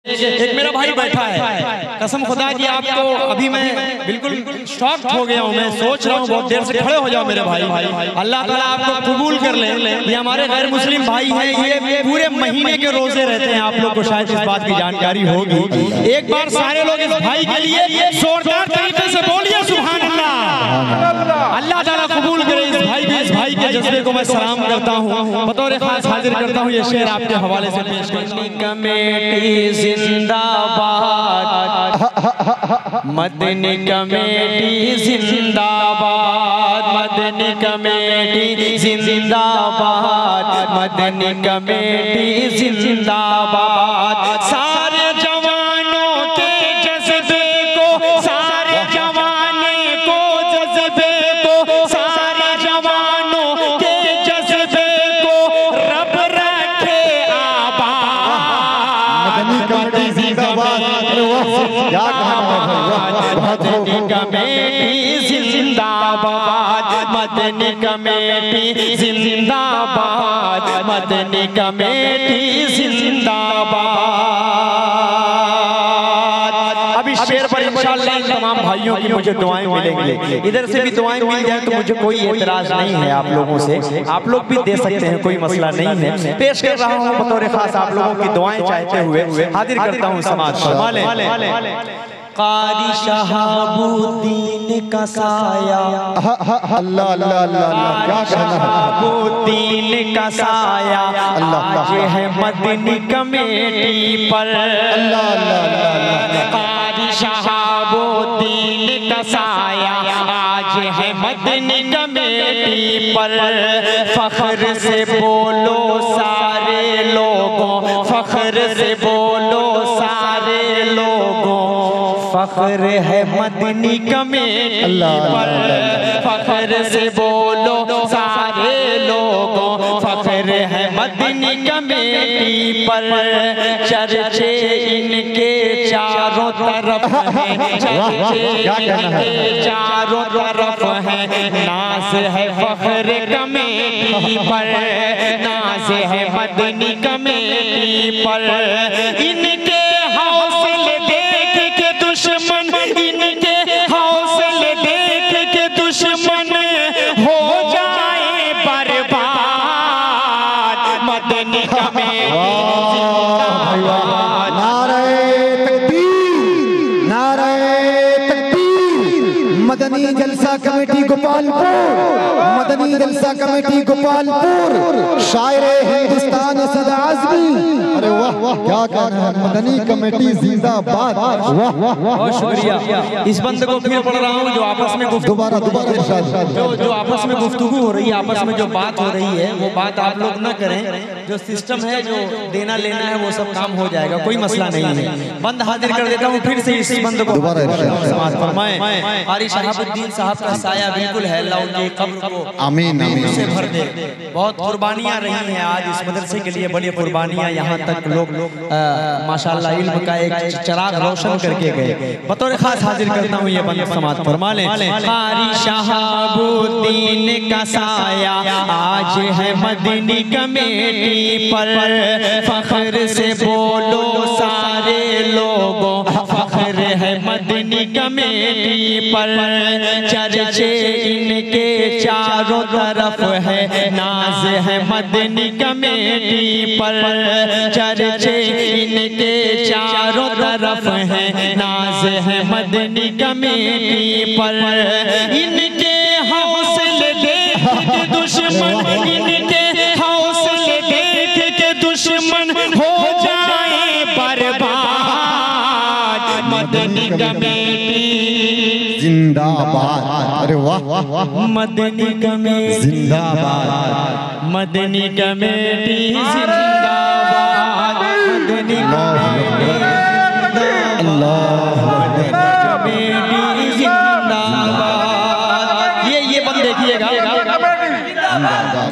एक मेरा भाई बैठा है, कसम खुदा की आपको अभी मैं बिल्कुल शॉक्ड हो गया हूँ। मैं सोच रहा हूँ बहुत देर से, खड़े हो जाओ मेरे भाई। अल्लाह ताला आपको कबूल कर ले। ये हमारे गैर मुस्लिम भाई हैं, ये पूरे महीने के रोजे रहते हैं। आप लोग को शायद इस बात की जानकारी होगी। एक बार सारे लोग इस भाई के लिए जोरदार तरीके से बोलिए सुभान अल्लाह। अल्लाह ताला कबूल करे इस भाई के जज्बे को मैं सलाम करता हूँ। बतौर खास हाजिर करता हूँ ये शेर आपके हवाले से पेश कमेटी जिंदाबाद, मदनी कमेटी जिंदाबाद, मदनी कमेटी जिंदाबाद, मदनी कमेटी जिंदाबाद। सारे जवानों के जज्बे को, सारे जवाने को जज्बे को, सारे जवानों के जज्बे को रब रखे आबाद। मदनी जिंदाबाद, मदनी कमेटी जिंदाबाद, मदनी कमेटी जिंदाबाद, मदनी कमेटी जिंदाबाद। अभी शेर पर इंशाअल्लाह तमाम भाइयों की मुझे दुआएं मिलेंगी। इधर से भी दुआएं मिल जाए तो मुझे कोई एतराज नहीं है आप लोगों से। आप लोग भी दे सकते हैं, कोई मसला नहीं है। पेश कर रहा हूँ बतौर खास आप लोगों की दुआएं चाहते हुए हाजिर करता हूँ समाज पर। कारी शहाबुद्दीन का साया, अल्लाह अल्लाह अल्लाह, क्या शहाबुद्दीन का साया आज है मदनी कमेटी पर। अल्लाह अल्लाह, कारी शहाबुद्दीन का साया आज है मदनी कमेटी पर। फख्र से बोलो सारे लोगों, फख्र से बोलो सारे लोगों, फख्र है मदनी कमेटी पर। फख्र से बोलो सारे लोगों, फख्र है मदनी कमेटी पर। चर्चे इनके चारों तरफ हैं, चर्चे इनके चारों तरफ हैं। नाज है फख्र कमेटी पर, नाज है मदनी कमेटी पर। इनके हौसले देख के दुश्मन, इनके हौसले देख के दुश्मन हो जाए बर्बाद। मदनी कमेटी जिंदाबाद, नारे तकबीर, नारे तकबीर। मदनी जलसा कमेटी गोपालपुर, मदनी जलसा कमेटी गोपालपुर, शायरे हिंदुस्तान सदा आज़मी। अरे वाह वाह, क्या कहना है, मदनी कमेटी जिंदाबाद। वाह वाह, बहुत शुक्रिया। इस बंद को फिर पढ़ रहा हूँ जो आपस में दोबारा दोबारा जो आपस में गुफ्तगू हो रही है, आपस में जो बात हो रही है वो बात आप लोग न करें। जो सिस्टम है, जो देना लेना है, वो सब काम हो जाएगा, कोई मसला नहीं है। बंद हाजिर कर देता हूँ फिर से इस बंद को दोबारा समाज फरमाएं। कारी शहाबुद्दीन साहब का साया बिल्कुल है, अल्लाह उनके कब्र को आमीन आमीन से भर दे। बहुत कुर्बानियां रही हैं आज इस मदरसे के लिए, बड़ी कुर्बानियां। यहाँ तक लोग माशाअल्लाह इल्म का एक चिराग रोशन करके गए। बतौर खास हाजिर करता हूँ ये बंद समाज फरमा लें। कारी शहाबुद्दीन का साया आज है मदनी कमेटी पर। फख्र से बोलो सारे लोगों, फख्र है मदनी कमेटी पर। चर्चे इनके चारों तरफ है, नाज है मदनी कमेटी पर। चर्चे इनके चारों तरफ है, नाज है मदनी कमेटी पर। इनके हौसले देख के दुश्मन, इनके हौसले देख के दुश्मन हो जाए बर्बाद। मदनी कमेटी जिंदाबाद। अरे वाह वाह वाह, मदनी कमेटी जिंदाबाद, मदनी कमेटी जिंदाबाद, मदनी कमेटी अल्लाह कमेटी जिंदाबाद। ये बंद देखिएगा,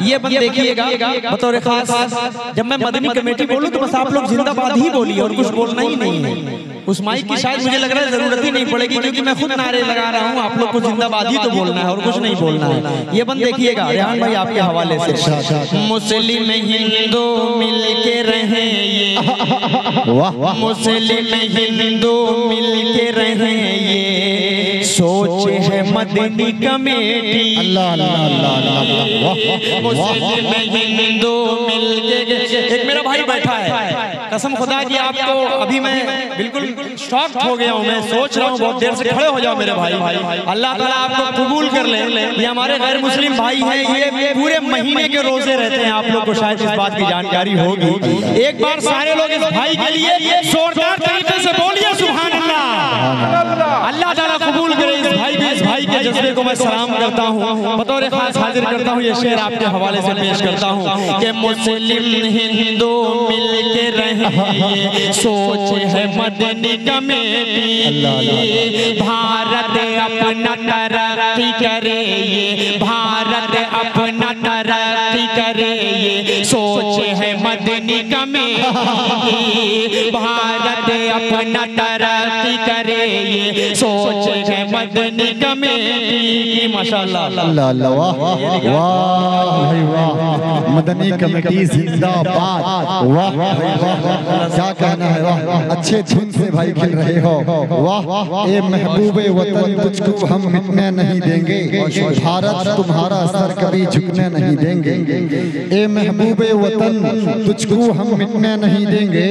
ये बंद देखिएगा बतौर खास, जब मैं मदनी कमेटी बोलूं तो बस आप लोग जिंदाबाद ही बोलिए और कुछ बोलना ही नहीं है। उस माइक की शायद मुझे लग रहा है जरूरत ही नहीं पड़ेगी, क्योंकि मैं खुद नारे लगा रहा हूँ। आप लोग को जिंदाबाद ही तो बोलना है और कुछ नहीं बोलना है। ये बंद देखिएगा रेहान भाई आपके हवाले से। मुस्लिम हिंदू मिलके रहे ये, मुस्लिम हिंदू मिलके रहे ये, सोच है मदनी कमेटी। अल्लाह अल्लाह अल्लाह। मुस्लिम हिंदू मिलके, एक मेरा भाई बैठा है, कसम खुदा की आपको अभी मैं बिल्कुल शॉक हो गया हूँ। मैं सोच रहा हूँ बहुत देर से, खड़े हो जाओ मेरे भाई। अल्लाह ताला आपको कबूल कर ले। ये हमारे गैर मुस्लिम भाई हैं, ये पूरे महीने के रोजे रहते हैं। आप लोग को शायद इस बात की जानकारी होगी। एक बार सारे लोग इस भाई के लिए जोरदार तरीके से बोलिए सुभान अल्लाह। अल्लाह ताला कबूल करे इस भाई के जज्बे को मैं सलाम करता हूँ। बतौर खास हाजिर करता हूँ, ये शेर आपके हवाले से पेश करता हूँ कि मुस्लिम हिंदू मिलके रहे, सोच है मदनी कमेटी। भारत अपना तरक्की करे ये, भारत अपना तरक्की करे ये, सोच है मदनी कमेटी। भारत अपना तरक्की करे ये, सोच है मदनी कमेटी। माशाअल्लाह अल्लाह अल्लाह, वाह वाह भाई वाह, मदनी कमेटी जिंदाबाद। वाह भाई वाह, क्या कहना है, वाह अच्छे धुन से भाई खेल रहे हो। वाह ए महबूबे वतन तुझको हम मिटने नहीं देंगे, भारत तुम्हारा सर कभी झुकने नहीं देंगे। ए महबूबे वतन तुझको हम मिटने नहीं देंगे,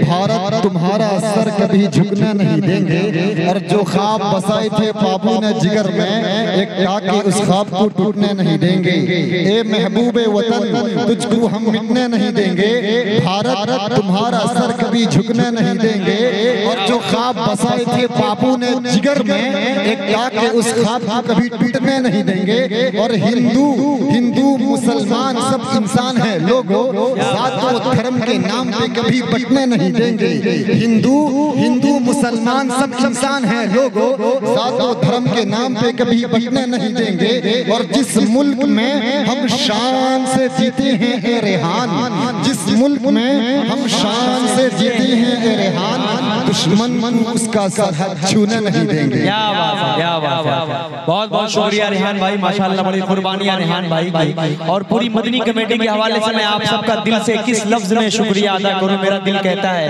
भारत तुम्हारा सर कभी झुकने नहीं देंगे। और जो ख्वाब बसाए थे बाबू ने जिगर में, एक टाके उस ख्वाब को टूटने नहीं देंगे। ए महबूबे वतन तुझको हम मिटने नहीं देंगे, भारत तुम्हारा सर कभी झुकने नहीं देंगे। और जो ख्वाब बसाए थे बाबू ने जिगर में, एक टाके उस ख्वाब को कभी टूटने नहीं देंगे। और हिंदू मुसलमान सब इंसान है लोगों, जातों धर्म के नाम पे कभी बंटने नहीं देंगे। हिंदू मुसलमान सब इंसान है लोगों, जातों धर्म के नाम पे कभी बंटने नहीं देंगे। और जिस मुल्क में हम शान से जीते हैं ए रेहान, जिस मुल्क में हम शान से जीते हैं ए रेहान, दुश्मन उसका सरहद छूने नहीं देंगे। क्या बात है, क्या बात है। बहुत बहुत शुक्रिया रेहान भाई, माशाल्लाह बड़ी कुर्बानियां रेहान भाई की। और पूरी मदनी कमेटी के हवाले से मैं आप सबका दिल से किस लफ्ज में शुक्रिया अदा करूं। मेरा दिल कहता है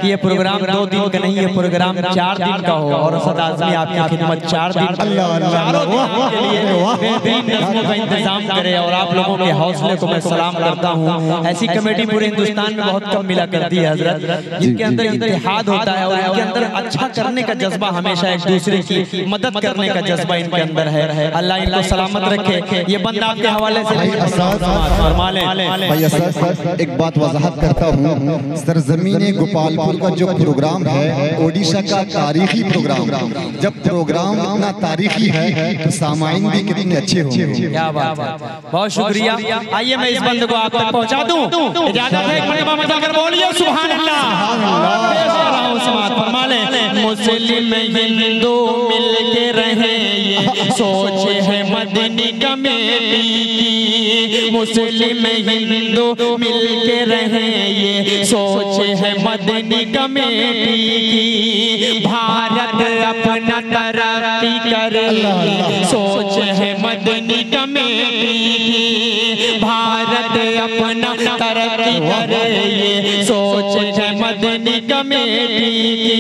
कि ये प्रोग्राम 2 दिन का नहीं, ये प्रोग्राम 4 दिन का हो। और असद आज़मी आपकी खिदमत 4 दिन के लिए बेहतरीन नज़्मों का इंतजाम करे। और आप लोगों के हौसले को मैं सलाम करता हूँ। ऐसी कमेटी पूरे हिंदुस्तान में बहुत कम मिला करती है हजरत, जिनके अंदर इत्तेहाद होता है और इनके अंदर अच्छा करने का जज्बा, हमेशा एक दूसरे की मदद करने का जज्बा इनके अंदर है। अल्लाह इनको सलामत रखे। ये बंद आपके हवाले से फरमा लें। भैया सर एक बात वजाहत करता हूँ, सरजमीने गोपालपुर का जो प्रोग्राम है ओडिशा का तारीखी प्रोग्राम, जब प्रोग्राम इतना तारीखी है तो सामाइन भी कितने अच्छे होंगे। क्या बात है, बहुत शुक्रिया। आइए मैं इस बंद को आप तक पहुंचा दूं। इजाजत है, एक मरतबा मचाकर बोलिए सुभान अल्लाह। फरमा लें, मुस्लिम हिंदू मिलके रहे ये, सोच है मदनी कमेटी की। मुस्लिम हिंदू मिलके रहे ये, सोच है मदनी कमेटी की। भारत अपना तरक्की करे, सोच है मदनी कमेटी की। भारत अपना तरक्की करे ये, सोच है मदनी कमेटी की।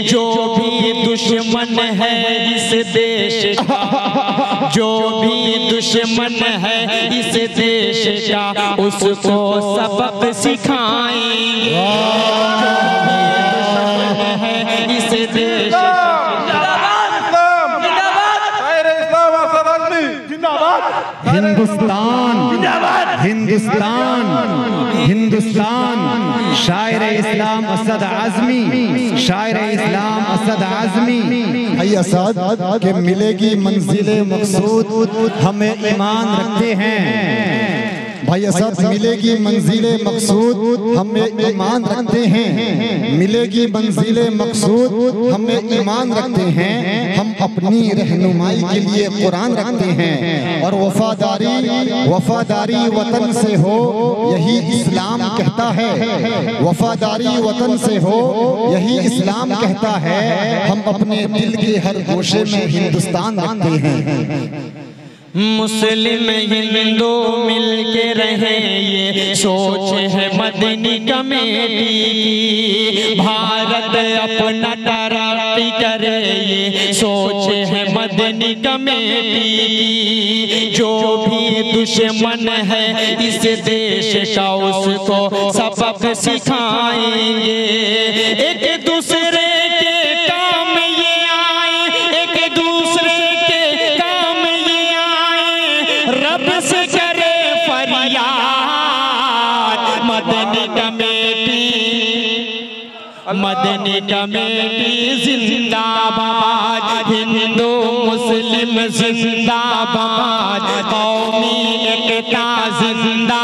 जो भी दुश्मन है इस देश का, जो भी दुश्मन है इस देश का, उसको सबक सिखाएंगे। जो भी दुश्मन है इस देश का, हिंदुस्तान हिंदुस्तान हिंदुस्तान। शायर इस्लाम असद आज़मी, शायर इस्लाम असद आज़मी। असद के मिलेगी मंजिले मकसूद, हमें ईमान रखते हैं। भाई असद मिलेगी मंजिले मकसूद, हमें ईमान रखते हैं। मिलेगी मंजिले मकसूद, हमें ईमान रखते हैं। हम अपनी रहनुमाई के लिए कुरान रखते हैं। और वफादारी वतन से हो यही इस्लाम कहता है, वफादारी वतन से हो यही इस्लाम कहता है। हम अपने दिल के हर गोशे में हिंदुस्तान रखते हैं। मुस्लिम हिंदू मिल के रहे ये सोच है मदनी कमेटी की। भारत अपना तरक्की करे ये सोच है मदनी कमेटी की। जो भी दुश्मन है इस देश का उसको सबक सिखाएंगे। एक दूसरे के काम ये आए, एक दूसरे के काम ये आए, रब से करे फरियाद। मदनी कमेटी जिंदाबाद, हिंदू मुस्लिम जिंदाबाद, कौमी एकता जिंदाबाद।